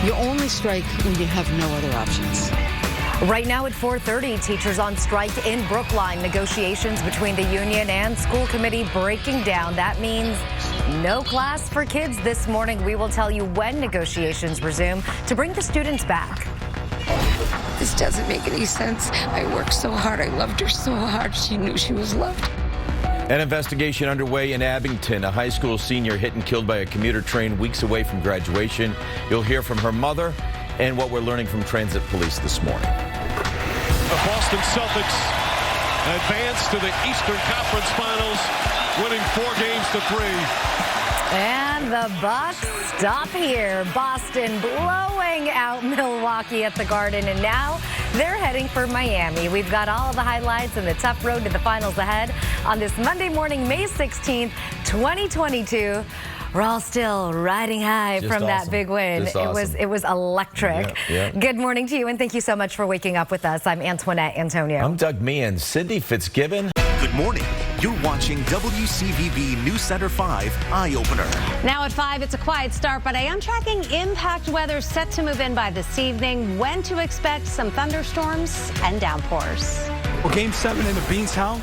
You only strike when you have no other options. Right now at 4:30, teachers on strike in Brookline. Negotiations between the union and school committee breaking down. That means no class for kids this morning. We will tell you when negotiations resume to bring the students back. This doesn't make any sense. I worked so hard. I loved her so hard. She knew she was loved. An investigation underway in Abington. A high school senior hit and killed by a commuter train weeks away from graduation. You'll hear from her mother and what we're learning from transit police this morning. The Boston Celtics advance to the Eastern Conference Finals, winning 4-3. And the Bucks stop here. Boston blowing out Milwaukee at the Garden, and now they're heading for Miami. We've got all the highlights and the tough road to the finals ahead on this Monday morning, May 16th, 2022. We're all still riding high from that big win. It was electric. Yeah. Good morning to you, and thank you so much for waking up with us. I'm Antoinette Antonio. I'm Doug Meehan. Cindy Fitzgibbon. Good morning. You're watching WCVB NewsCenter 5 Eyeopener. Now at 5, it's a quiet start, but I am tracking impact weather set to move in by this evening. When to expect some thunderstorms and downpours. Well, Game 7 in the Beans Town,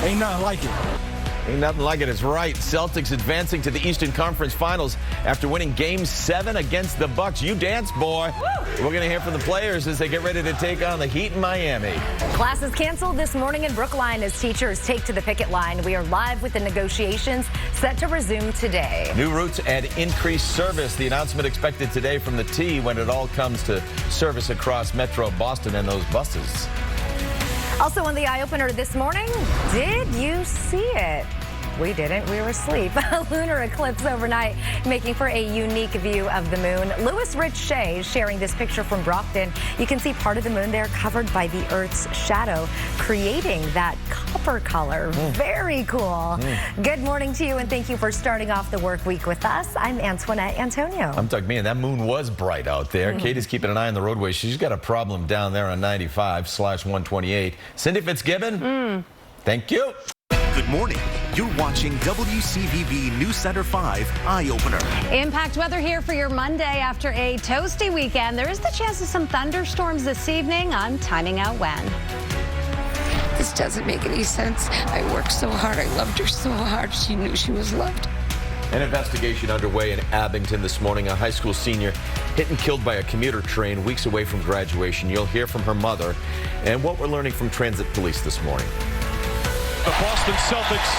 ain't nothing like it. Ain't nothing like it. It's right. Celtics advancing to the Eastern Conference Finals after winning Game 7 against the Bucks. You dance, boy. Woo! We're going to hear from the players as they get ready to take on the Heat in Miami. Classes canceled this morning in Brookline as teachers take to the picket line. We are live with the negotiations set to resume today. New routes and increased service. The announcement expected today from the T when it all comes to service across Metro Boston and those buses. Also on the Eyeopener this morning, did you see it? We didn't. We were asleep. A lunar eclipse overnight, making for a unique view of the moon. Lewis Rich Shea sharing this picture from Brockton. You can see part of the moon there covered by the Earth's shadow, creating that copper color. Very cool. Good morning to you, and thank you for starting off the work week with us. I'm Antoinette Antonio. I'm Doug Meehan. That moon was bright out there. Katie's keeping an eye on the roadway. She's got a problem down there on 95/128. Cindy Fitzgibbon, thank you. Good morning. You're watching WCVB NewsCenter 5 Eyeopener. Impact weather here for your Monday after a toasty weekend. There is the chance of some thunderstorms this evening. I'm timing out when. This doesn't make any sense. I worked so hard. I loved her so hard. She knew she was loved. An investigation underway in Abington this morning. A high school senior hit and killed by a commuter train weeks away from graduation. You'll hear from her mother and what we're learning from transit police this morning. The Boston Celtics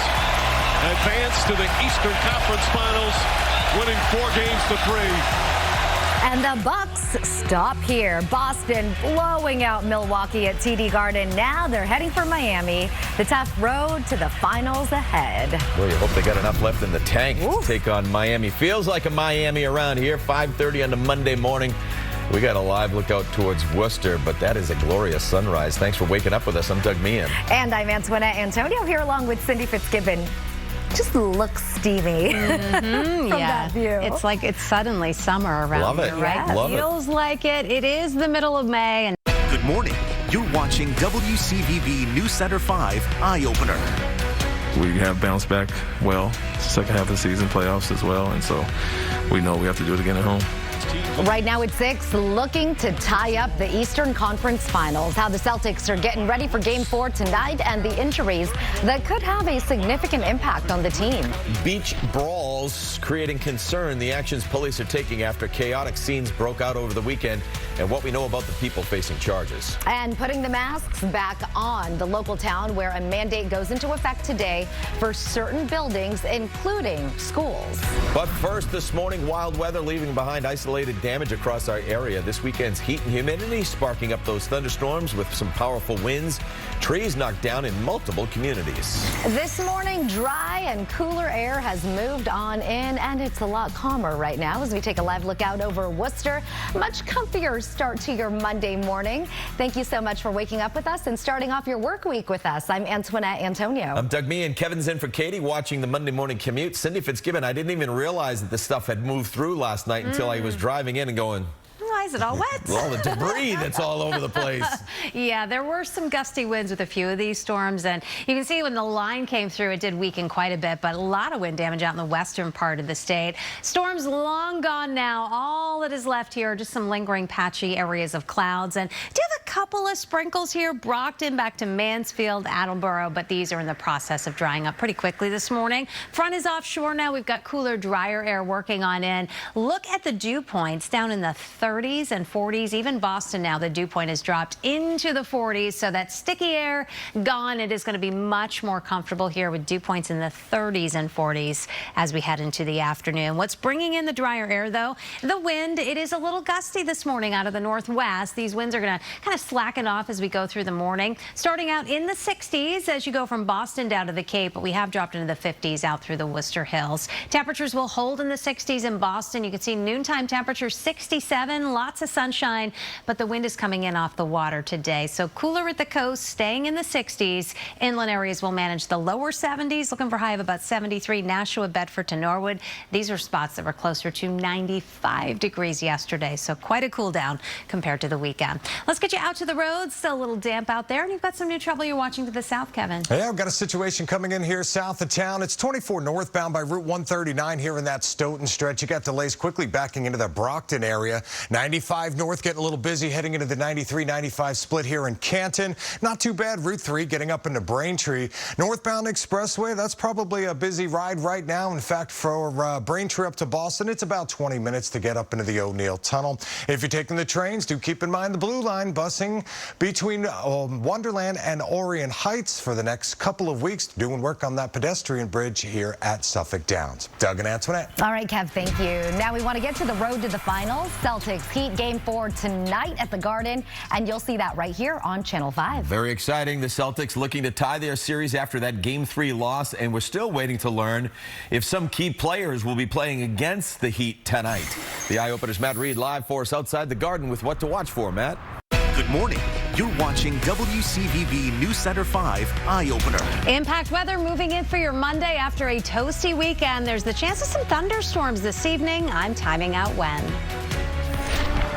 advance to the Eastern Conference Finals, winning 4-3. And the Bucks stop here. Boston blowing out Milwaukee at TD Garden. Now they're heading for Miami. The tough road to the finals ahead. Well, you hope they got enough left in the tank to take on Miami. Feels like a Miami around here. 5:30 on a Monday morning. We got a live look out towards Worcester, but that is a glorious sunrise. Thanks for waking up with us. I'm Doug Meehan. And I'm Antoinette Antonio here along with Cindy Fitzgibbon. Just looks steamy from that view. It's like it's suddenly summer around Love it. here, right? Love it. Feels like it. It is the middle of May. And Good morning. You're watching WCVB NewsCenter 5 Eyeopener. We have bounced back well, second half of the season, playoffs as well, and so we know we have to do it again at home. Right now at 6, looking to tie up the Eastern Conference Finals. How the Celtics are getting ready for Game 4 tonight and the injuries that could have a significant impact on the team. Beach brawls creating concern. The actions police are taking after chaotic scenes broke out over the weekend and what we know about the people facing charges. And putting the masks back on. The local town where a mandate goes into effect today for certain buildings, including schools. But first, this morning, wild weather leaving behind isolated damage across our area. This weekend's heat and humidity sparking up those thunderstorms with some powerful winds. Trees knocked down in multiple communities. This morning, dry and cooler air has moved on in, and it's a lot calmer right now as we take a live look out over Worcester. Much comfier start to your Monday morning. Thank you so much for waking up with us and starting off your work week with us. I'm Antoinette Antonio. I'm Doug Meehan. Kevin's in for Katie watching the Monday morning commute. Cindy Fitzgibbon, I didn't even realize that this stuff had moved through last night until I was driving in and going, I Is it all wet? All the debris that's all over the place. Yeah, there were some gusty winds with a few of these storms, and you can see when the line came through, it did weaken quite a bit, but a lot of wind damage out in the western part of the state. Storms long gone now. All that is left here are just some lingering patchy areas of clouds, and do have a couple of sprinkles here. Brockton back to Mansfield, Attleboro, but these are in the process of drying up pretty quickly this morning. Front is offshore now. We've got cooler, drier air working on in. Look at the dew points down in the 30s and 40s. Even Boston now, the dew point has dropped into the 40s, so that sticky air gone. It is going to be much more comfortable here with dew points in the 30s and 40s as we head into the afternoon. What's bringing in the drier air, though? The wind. It is a little gusty this morning out of the northwest. These winds are going to kind of slacken off as we go through the morning, starting out in the 60s as you go from Boston down to the Cape, but we have dropped into the 50s out through the Worcester Hills. Temperatures will hold in the 60s in Boston. You can see noontime temperature 67, lots of sunshine, but the wind is coming in off the water today. So cooler at the coast, staying in the 60s. Inland areas will manage the lower 70s, looking for a high of about 73. Nashua, Bedford to Norwood. These are spots that were closer to 95 degrees yesterday, so quite a cool down compared to the weekend. Let's get you out to the roads. Still a little damp out there, and you've got some new trouble you're watching to the south, Kevin. Yeah, we've got a situation coming in here south of town. It's 24 northbound by Route 139 here in that Stoughton stretch. You got delays quickly backing into the Brockton area. 95 north getting a little busy heading into the 93-95 split here in Canton. Not too bad. Route 3 getting up into Braintree. Northbound expressway, that's probably a busy ride right now. In fact, for Braintree up to Boston, it's about 20 minutes to get up into the O'Neill Tunnel. If you're taking the trains, do keep in mind the Blue Line busing between Wonderland and Orient Heights for the next couple of weeks, doing work on that pedestrian bridge here at Suffolk Downs. Doug and Antoinette. All right, Kev, thank you. Now we want to get to the road to the finals. Celtics Heat Game 4 tonight at the Garden, and you'll see that right here on Channel 5. Very exciting. The Celtics looking to tie their series after that Game 3 loss, and we're still waiting to learn if some key players will be playing against the Heat tonight. The Eyeopener's Matt Reed live for us outside the Garden with what to watch for, Matt. Good morning. You're watching WCVB NewsCenter 5 Eyeopener. Impact weather moving in for your Monday after a toasty weekend. There's the chance of some thunderstorms this evening. I'm timing out when.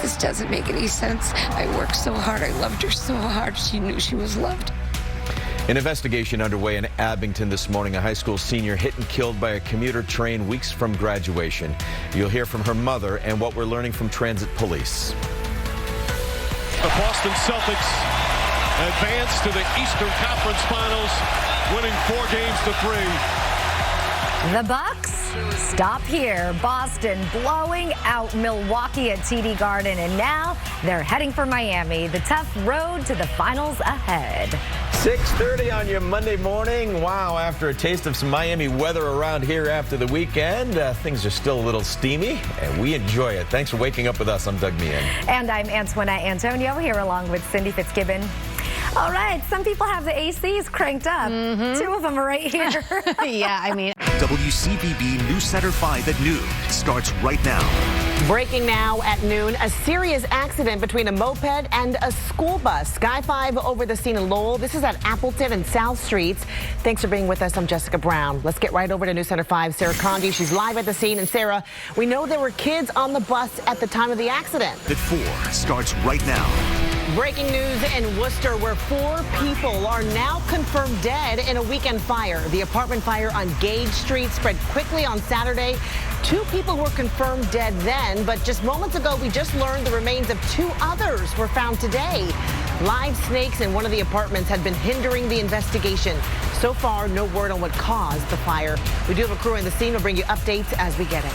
This doesn't make any sense. I worked so hard. I loved her so hard. She knew she was loved. An investigation underway in Abington this morning. A high school senior hit and killed by a commuter train weeks from graduation. You'll hear from her mother and what we're learning from transit police. The Boston Celtics advance to the Eastern Conference Finals, winning 4 games to 3. The Bucks stop here. Boston blowing out Milwaukee at TD Garden, and now they're heading for Miami. The tough road to the finals ahead. 6:30 on your Monday morning. Wow, after a taste of some Miami weather around here after the weekend, things are still a little steamy, and we enjoy it. Thanks for waking up with us. I'm Doug Meehan. And I'm Antoinette Antonio here along with Cindy Fitzgibbon. All right, some people have the ACs cranked up. 2 of them are right here. Yeah, I mean. WCVB NewsCenter 5 at noon starts right now. Breaking now at noon, a serious accident between a moped and a school bus. Sky 5 over the scene in Lowell. This is at Appleton and South Streets. Thanks for being with us. I'm Jessica Brown. Let's get right over to NewsCenter 5. Sarah Condi, she's live at the scene. And Sarah, we know there were kids on the bus at the time of the accident. At 4 starts right now. Breaking news in Worcester, where 4 people are now confirmed dead in a weekend fire. The apartment fire on Gage Street spread quickly on Saturday. 2 people were confirmed dead then, but just moments ago, we just learned the remains of 2 others were found today. Live snakes in one of the apartments had been hindering the investigation. So far, no word on what caused the fire. We do have a crew in the scene. We'll bring you updates as we get it.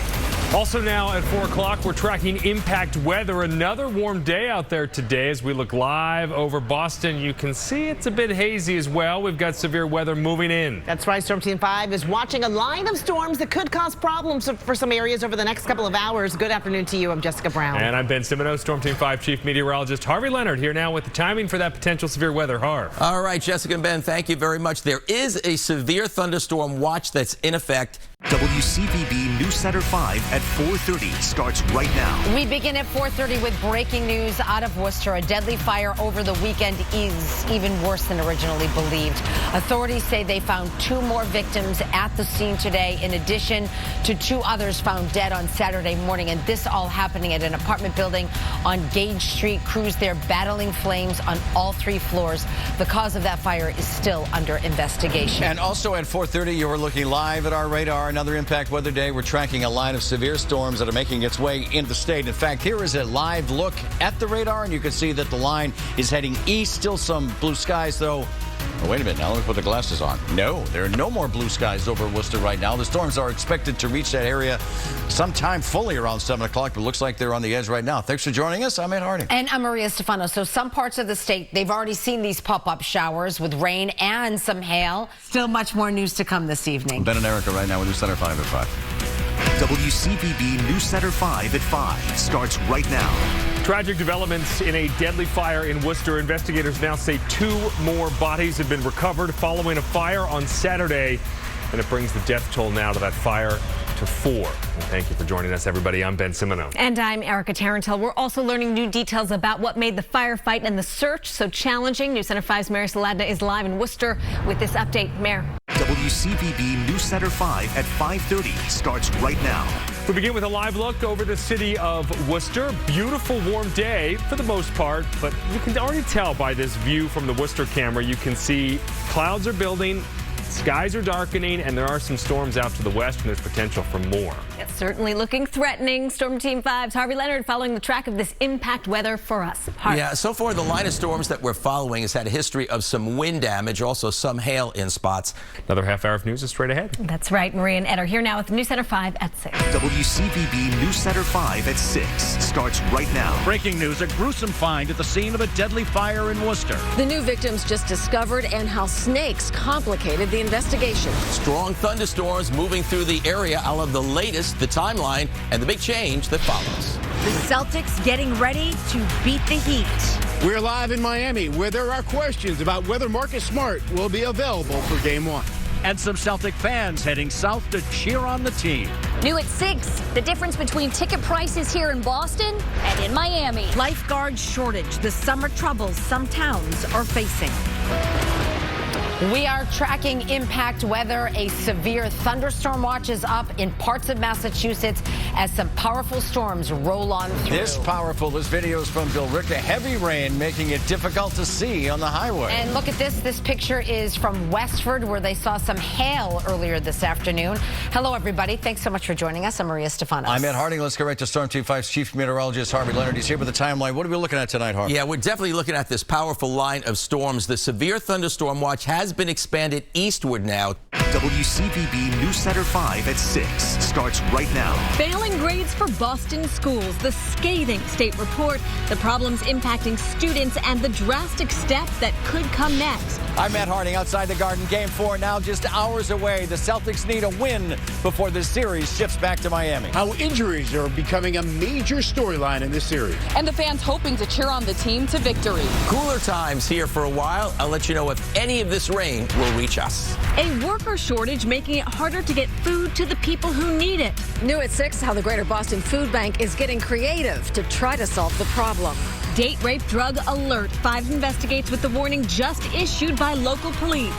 Also now at 4 o'clock, we're tracking impact weather. Another warm day out there today as we look live over Boston. You can see it's a bit hazy as well. We've got severe weather moving in. That's right. StormTeam 5 is watching a line of storms that could cause problems for some areas over the next couple of hours. Good afternoon to you. I'm Jessica Brown. And I'm Ben Simino, StormTeam 5 Chief Meteorologist Harvey Leonard here now with the timing for that potential severe weather. Harv. All right, Jessica and Ben, thank you very much. There is a severe thunderstorm watch that's in effect WCVB NewsCenter 5 at 4:30 starts right now. We begin at 4:30 with breaking news out of Worcester. A deadly fire over the weekend is even worse than originally believed. Authorities say they found 2 more victims at the scene today, in addition to 2 others found dead on Saturday morning. And this all happening at an apartment building on Gage Street. Crews there battling flames on all 3 floors. The cause of that fire is still under investigation. And also at 4:30, you are looking live at our radar. Another impact weather day. We're tracking a line of severe storms that are making its way into the state. In fact, here is a live look at the radar, and you can see that the line is heading east. Still some blue skies, though. Oh, wait a minute. Now let me put the glasses on. No, there are no more blue skies over Worcester right now. The storms are expected to reach that area sometime fully around 7 o'clock, but it looks like they're on the edge right now. Thanks for joining us. I'm Ed Harding. And I'm Maria Stefano. So some parts of the state, they've already seen these pop-up showers with rain and some hail. Still much more news to come this evening. Ben and Erica right now with NewsCenter 5 at 5. WCVB NewsCenter 5 at 5 starts right now. Tragic developments in a deadly fire in Worcester. Investigators now say 2 more bodies have been recovered following a fire on Saturday, and it brings the death toll now to that fire to 4. And thank you for joining us, everybody. I'm Ben Simino. And I'm Erica Tarantel. We're also learning new details about what made the firefight and the search so challenging. NewsCenter 5's Mary Saladna is live in Worcester with this update. Mare. WCVB NewsCenter 5 at 5:30 starts right now. We begin with a live look over the city of Worcester. Beautiful warm day for the most part, but you can already tell by this view from the Worcester camera. You can see clouds are building, skies are darkening, and there are some storms out to the west, and there's potential for more. It's certainly looking threatening. StormTeam 5's Harvey Leonard following the track of this impact weather for us. Harvey. Yeah, so far the line of storms that we're following has had a history of some wind damage, also some hail in spots. Another half hour of news is straight ahead. That's right. Maria and Ed are here now with NewsCenter 5 at 6. WCVB NewsCenter 5 at 6 starts right now. Breaking news, a gruesome find at the scene of a deadly fire in Worcester. The new victims just discovered and how snakes complicated the investigation. Strong thunderstorms moving through the area. I'll have the latest, the timeline, and the big change that follows. The Celtics getting ready to beat the Heat. We're live in Miami, where there are questions about whether Marcus Smart will be available for Game 1. And some Celtic fans heading south to cheer on the team. New at 6, the difference between ticket prices here in Boston and in Miami. Lifeguard shortage, the summer troubles some towns are facing. We are tracking impact weather. A severe thunderstorm watch is up in parts of Massachusetts as some powerful storms roll on through. This video is from Bill Ricker. Heavy rain making it difficult to see on the highway. And look at this. This picture is from Westford, where they saw some hail earlier this afternoon. Hello, everybody. Thanks so much for joining us. I'm Maria Stefano. I'm Ed Harding. Let's go right to StormTeam 5's Chief Meteorologist Harvey Leonard. He's here with the timeline. What are we looking at tonight, Harvey? Yeah, we're definitely looking at this powerful line of storms. The severe thunderstorm watch has been expanded eastward now. WCVB NewsCenter 5 at 6 starts right now. Failing grades for Boston schools, the scathing state report, the problems impacting students, and the drastic steps that could come next. I'm Matt Harding outside the Garden. Game 4 now just hours away. The Celtics need a win before this series shifts back to Miami. How injuries are becoming a major storyline in this series. And the fans hoping to cheer on the team to victory. Cooler times here for a while. I'll let you know if any of this rain will reach us. A worker shortage making it harder to get food to the people who need it. New at 6, how the Greater Boston Food Bank is getting creative to try to solve the problem. Date rape drug alert. 5 investigates with the warning just issued by local police.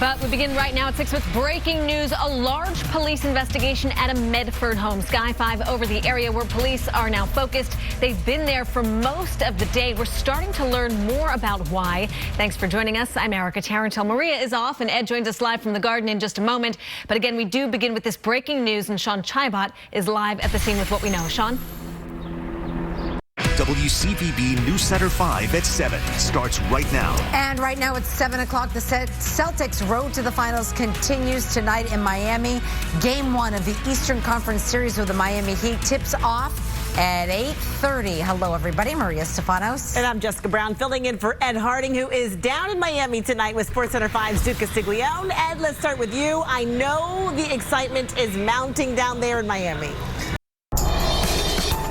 But we begin right now at 6 with breaking news. A large police investigation at a Medford home. Sky 5 over the area where police are now focused. They've been there for most of the day. We're starting to learn more about why. Thanks for joining us. I'm Erica Tarantel. Maria is off, and Ed joins us live from the Garden in just a moment. But again, we do begin with this breaking news, and Sean Chibot is live at the scene with what we know. Sean? WCVB NewsCenter 5 at 7 starts right now. And right now it's 7 o'clock. The Celtics' road to the finals continues tonight in Miami. Game 1 of the Eastern Conference Series with the Miami Heat tips off at 8:30. Hello, everybody. Maria Stefanos. And I'm Jessica Brown, filling in for Ed Harding, who is down in Miami tonight with SportsCenter 5's Duke Castiglione. Ed, let's start with you. I know the excitement is mounting down there in Miami.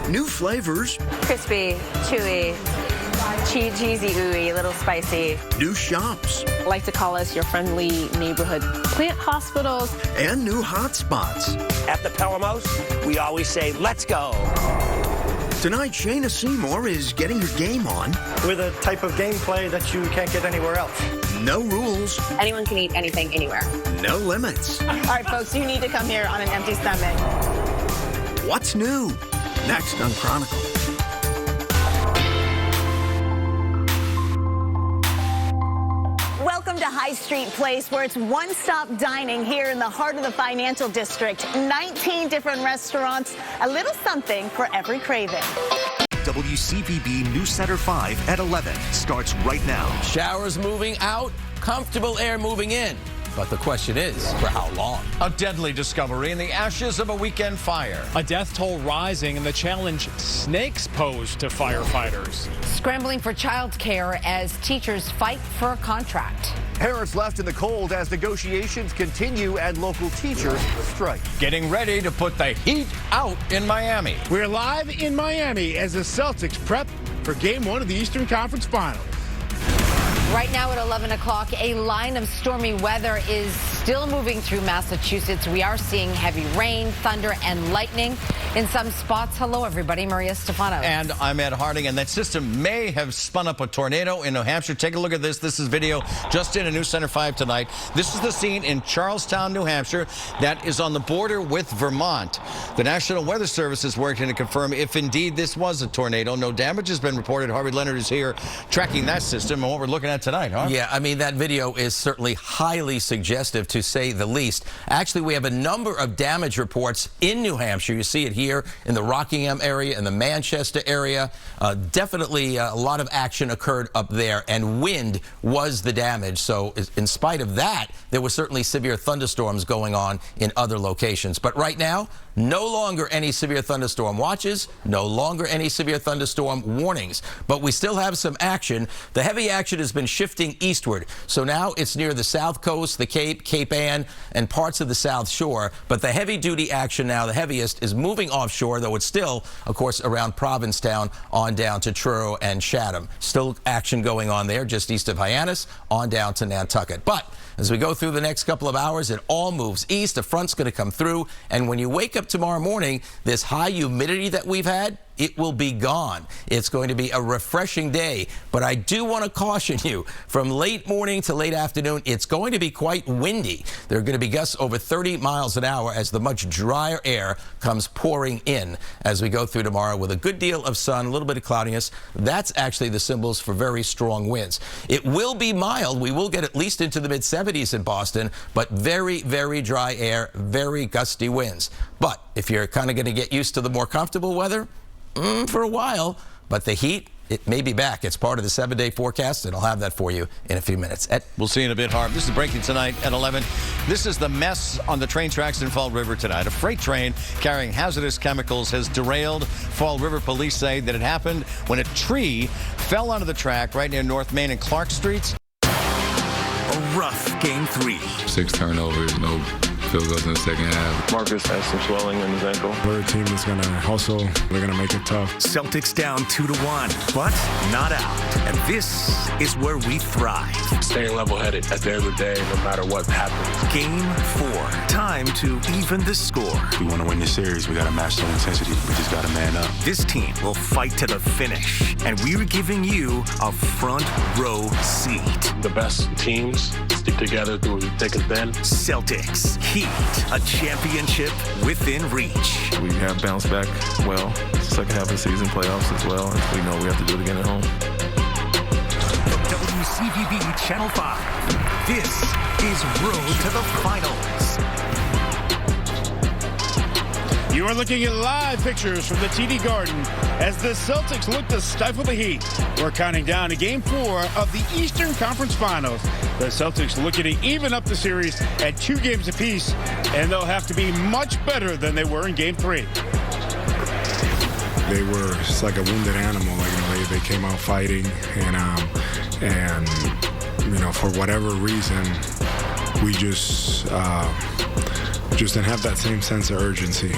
New flavors. Crispy, chewy, Cheesy, ooey, a little spicy. New shops. I like to call us your friendly neighborhood plant hospitals. And new hotspots. At the Pelamos, we always say, let's go. Tonight, Shayna Seymour is getting her game on. With a type of gameplay that you can't get anywhere else. No rules. Anyone can eat anything anywhere. No limits. All right, folks, you need to come here on an empty stomach. What's new? Next on Chronicle. Welcome to High Street Place, where it's one-stop dining here in the heart of the financial district. 19 different restaurants, a little something for every craving. WCVB NewsCenter 5 at 11 starts right now. Showers moving out, comfortable air moving in. But the question is, for how long? A deadly discovery in the ashes of a weekend fire. A death toll rising and the challenge snakes pose to firefighters. Scrambling for childcare as teachers fight for a contract. Parents left in the cold as negotiations continue and local teachers strike. Getting ready to put the heat out in Miami. We're live in Miami as the Celtics prep for Game 1 of the Eastern Conference Finals. Right now at 11 o'clock, a line of stormy weather is still moving through Massachusetts. We are seeing heavy rain, thunder, and lightning in some spots. Hello, everybody. Maria Stefano. And I'm Ed Harding, and that system may have spun up a tornado in New Hampshire. Take a look at this. This is video just in a NewsCenter 5 tonight. This is the scene in Charlestown, New Hampshire, that is on the border with Vermont. The National Weather Service is working to confirm if indeed this was a tornado. No damage has been reported. Harvey Leonard is here tracking that system and what we're looking at tonight, huh? Yeah, I mean, that video is certainly highly suggestive, to say the least. Actually, we have a number of damage reports in New Hampshire. You see it here in the Rockingham area, in the Manchester area. Definitely a lot of action occurred up there, and wind was the damage. So in spite of that, there were certainly severe thunderstorms going on in other locations. But right now, no longer any severe thunderstorm watches, no longer any severe thunderstorm warnings. But we still have some action. The heavy action has been shifting eastward. So now it's near the south coast, the Cape, Cape Ann, and parts of the South Shore. But the heavy-duty action now, the heaviest, is moving offshore, though it's still, of course, around Provincetown on down to Truro and Chatham. Still action going on there, just east of Hyannis, on down to Nantucket. But as we go through the next couple of hours, it all moves east. A front's going to come through. And when you wake up tomorrow morning, this high humidity that we've had, it will be gone. It's going to be a refreshing day. But I do want to caution you, from late morning to late afternoon, it's going to be quite windy. There are going to be gusts over 30 miles an hour as the much drier air comes pouring in as we go through tomorrow with a good deal of sun, a little bit of cloudiness. That's actually the symbols for very strong winds. It will be mild. We will get at least into the mid-70s in Boston, but very, very dry air, very gusty winds. But if you're kind of going to get used to the more comfortable weather, for a while, but the heat, it may be back. It's part of the 7-day forecast, and I'll have that for you in a few minutes. We'll see you in a bit, Harv. This is breaking tonight at 11. This is the mess on the train tracks in Fall River tonight. A freight train carrying hazardous chemicals has derailed. Fall River police say that it happened when a tree fell onto the track right near North Main and Clark Streets. A rough Game 3. 6 turnovers, no field goals in the second half. Marcus has some swelling in his ankle. We're a team that's going to hustle. We're going to make it tough. Celtics down 2-1, but not out. And this is where we thrive. Staying level-headed at the end of the day, no matter what happens. Game 4. Time to even the score. If we want to win this series, we got to match the intensity. We just got to man up. This team will fight to the finish, and we're giving you a front row seat. The best teams stick together through thick and thin. Celtics, Heat, a championship within reach. We have bounced back well. Second half of the season, playoffs as well. And we know we have to do it again at home. From WCVB Channel 5, this is Road to the Finals. You are looking at live pictures from the TD Garden as the Celtics look to stifle the Heat. We're counting down to Game 4 of the Eastern Conference Finals. The Celtics looking to even up the series at 2 games apiece, and they'll have to be much better than they were in Game 3. They were just like a wounded animal. Like, they came out fighting, and for whatever reason, we just didn't have that same sense of urgency.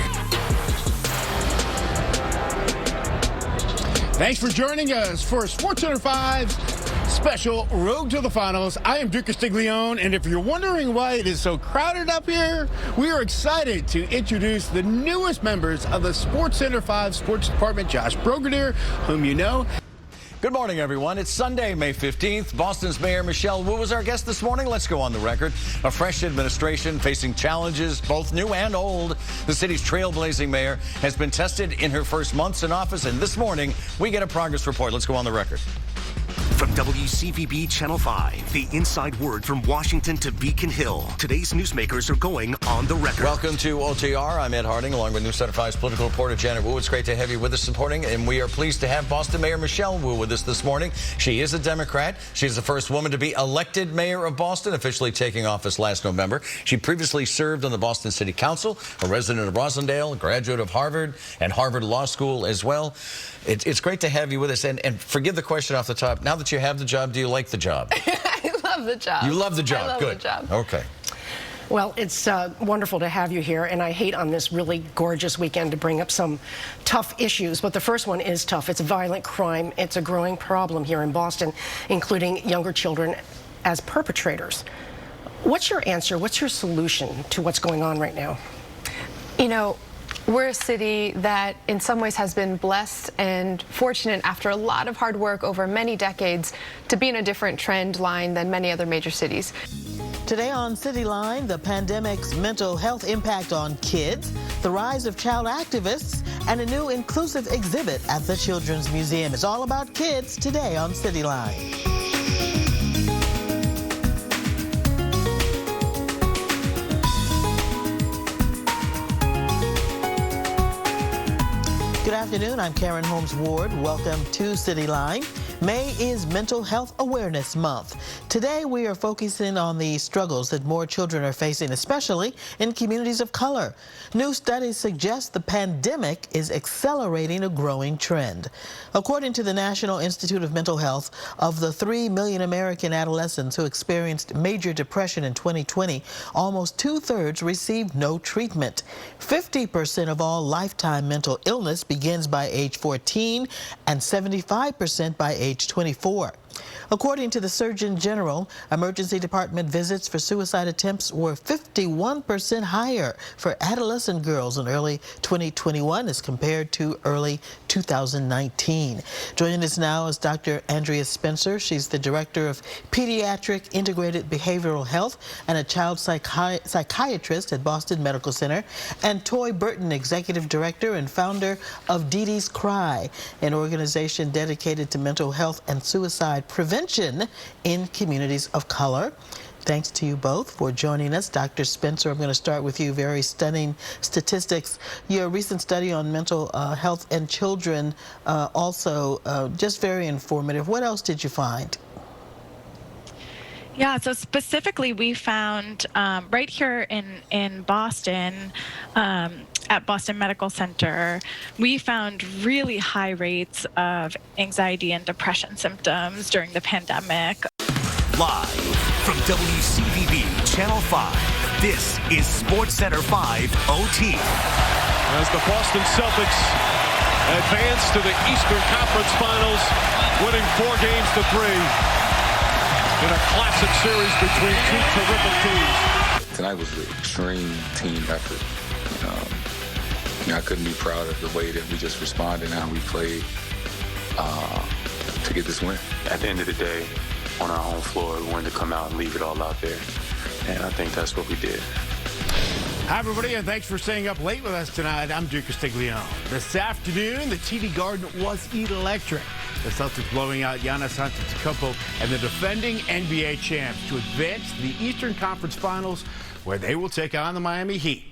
Thanks for joining us for SportsCenter 5's special Road to the Finals. I am Duke Castiglione, and if you're wondering why it is so crowded up here, we are excited to introduce the newest members of the SportsCenter 5 Sports Department. Josh Brogadier, whom you know. Good morning, everyone. It's Sunday, May 15th. Boston's Mayor Michelle Wu was our guest this morning. Let's go on the record. A fresh administration facing challenges, both new and old. The city's trailblazing mayor has been tested in her first months in office, and this morning we get a progress report. Let's go on the record. From WCVB Channel 5, the inside word from Washington to Beacon Hill. Today's newsmakers are going on the record. Welcome to OTR. I'm Ed Harding, along with NewsCenter 5's political reporter Janet Wu. It's great to have you with us supporting, and we are pleased to have Boston Mayor Michelle Wu with us this morning. She is a Democrat. She's the first woman to be elected mayor of Boston, officially taking office last November. She previously served on the Boston City Council, a resident of Rosendale, a graduate of Harvard and Harvard Law School as well. It's great to have you with us, and forgive the question off the top. Now that you have the job, do you like the job? I love the job. You love the job. I love Good. the job. Okay. Well, it's wonderful to have you here, and I hate on this really gorgeous weekend to bring up some tough issues, but the first one is tough. It's violent crime. It's a growing problem here in Boston, including younger children as perpetrators. What's your answer? What's your solution to what's going on right now? You know, we're a city that in some ways has been blessed and fortunate after a lot of hard work over many decades to be in a different trend line than many other major cities. Today on CityLine, the pandemic's mental health impact on kids, the rise of child activists, and a new inclusive exhibit at the Children's Museum. It's all about kids today on CityLine. Good afternoon, I'm Karen Holmes Ward. Welcome to CityLine. May is Mental Health Awareness Month. Today we are focusing on the struggles that more children are facing, especially in communities of color. New studies suggest the pandemic is accelerating a growing trend. According to the National Institute of Mental Health, of the 3 million American adolescents who experienced major depression in 2020, almost 2/3 received no treatment. 50% of all lifetime mental illness begins by age 14 and 75% by age 24. According to the Surgeon General, emergency department visits for suicide attempts were 51% higher for adolescent girls in early 2021 as compared to early 2019. Joining us now is Dr. Andrea Spencer. She's the Director of Pediatric Integrated Behavioral Health and a child psychiatrist at Boston Medical Center, and Toy Burton, Executive Director and founder of Dee Dee's Cry, an organization dedicated to mental health and suicide prevention in communities of color. Thanks to you both for joining us. Dr. Spencer, I'm going to start with you. Very stunning statistics. Your recent study on mental health and children also just very informative. What else did you find? Yeah, so specifically we found right here in Boston, at Boston Medical Center, we found really high rates of anxiety and depression symptoms during the pandemic. Live from WCVB Channel 5, this is SportsCenter 5 OT. As the Boston Celtics advance to the Eastern Conference Finals, winning 4-3 in a classic series between two terrific teams. Tonight was an extreme team effort. I couldn't be proud of the way that we just responded and how we played to get this win. At the end of the day, on our home floor, we wanted to come out and leave it all out there. And I think that's what we did. Hi, everybody, and thanks for staying up late with us tonight. I'm Duke Castiglione. This afternoon, the TD Garden was electric. The Celtics blowing out Giannis Antetokounmpo and the defending NBA champs to advance to the Eastern Conference Finals, where they will take on the Miami Heat.